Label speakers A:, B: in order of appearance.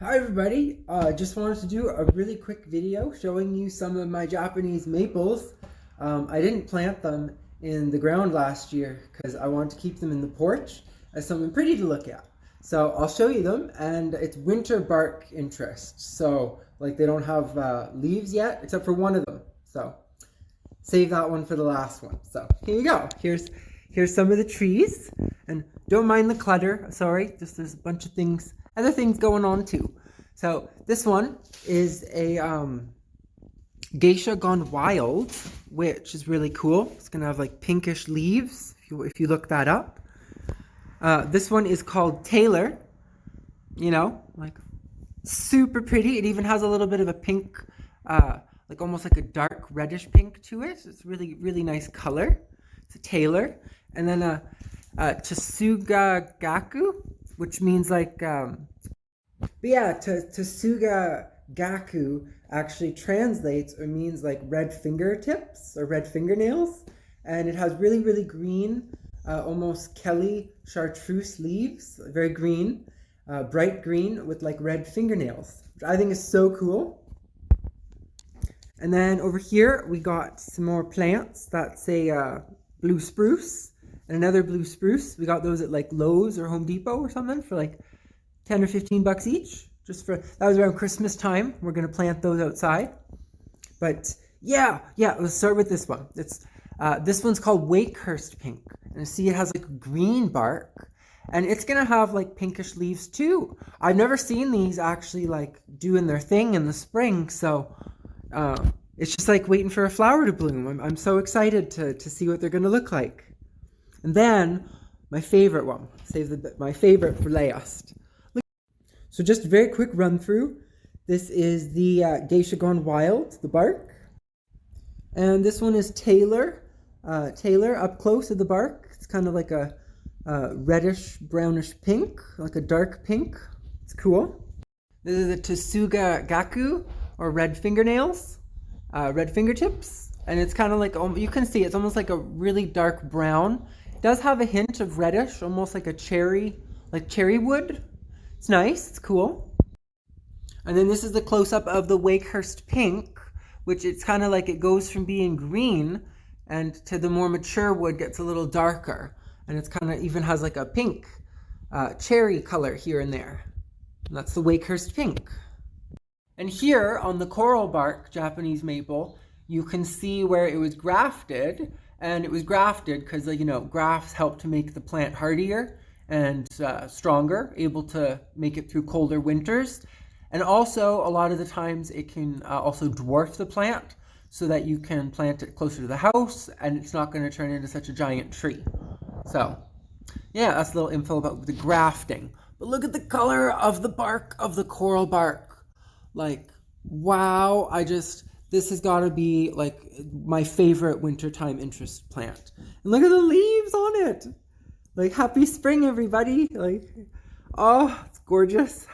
A: Hi everybody, just wanted to do a really quick video showing you some of my Japanese maples. I didn't plant them in the ground last year because I wanted to keep them in the porch as something pretty to look at. So I'll show you them, and it's winter bark interest. So like they don't have leaves yet except for one of them. So save that one for the last one. So here you go. Here's some of the trees, and don't mind the clutter. Sorry, just there's a bunch of things, other things going on too. So this one is a geisha gone wild, which is really cool. It's gonna have like pinkish leaves if you look that up. This one is called Taylor. You know, like super pretty. It even has a little bit of a pink, like almost like a dark reddish pink to it. It's really, really nice color. It's a Taylor. And then a Tsuga Gaku, which means like, but yeah, Tsuga Gaku actually translates or means like red fingertips or red fingernails. And it has really, really green, almost Kelly chartreuse leaves, very green. Bright green with like red fingernails, which I think is so cool. And then over here we got some more plants. That's a blue spruce and another blue spruce. We got those at like Lowe's or Home Depot or something for like 10 or 15 bucks each. That was around Christmas time. We're gonna plant those outside. But yeah, let's start with this one. This one's called Wakehurst pink, and see it has like green bark. And it's gonna have like pinkish leaves too. I've never seen these actually like doing their thing in the spring, so it's just like waiting for a flower to bloom. I'm so excited to see what they're gonna look like. And then my favorite one, my favorite for last. So just a very quick run through. This is the Geisha Gone Wild, the bark, and this one is Taylor. Taylor up close at the bark. It's kind of like a reddish brownish pink, like a dark pink. It's cool. This is the Tsuga Gaku, or red fingernails, red fingertips, and it's kind of like, you can see it's almost like a really dark brown. It does have a hint of reddish, almost like a cherry, like cherry wood. It's nice, it's cool. And then this is the close-up of the Wakehurst pink, which it's kind of like it goes from being green and to the more mature wood gets a little darker. And it's kind of even has like a pink cherry color here and there. And that's the Wakehurst pink. And here on the coral bark Japanese maple, you can see where it was grafted. And it was grafted because, you know, grafts help to make the plant hardier and stronger, able to make it through colder winters. And also, a lot of the times, it can also dwarf the plant so that you can plant it closer to the house and it's not going to turn into such a giant tree. So, yeah, that's a little info about the grafting. But look at the color of the bark of the coral bark. Like, wow, this has got to be like my favorite wintertime interest plant. And look at the leaves on it. Like, happy spring, everybody. Like, oh, it's gorgeous.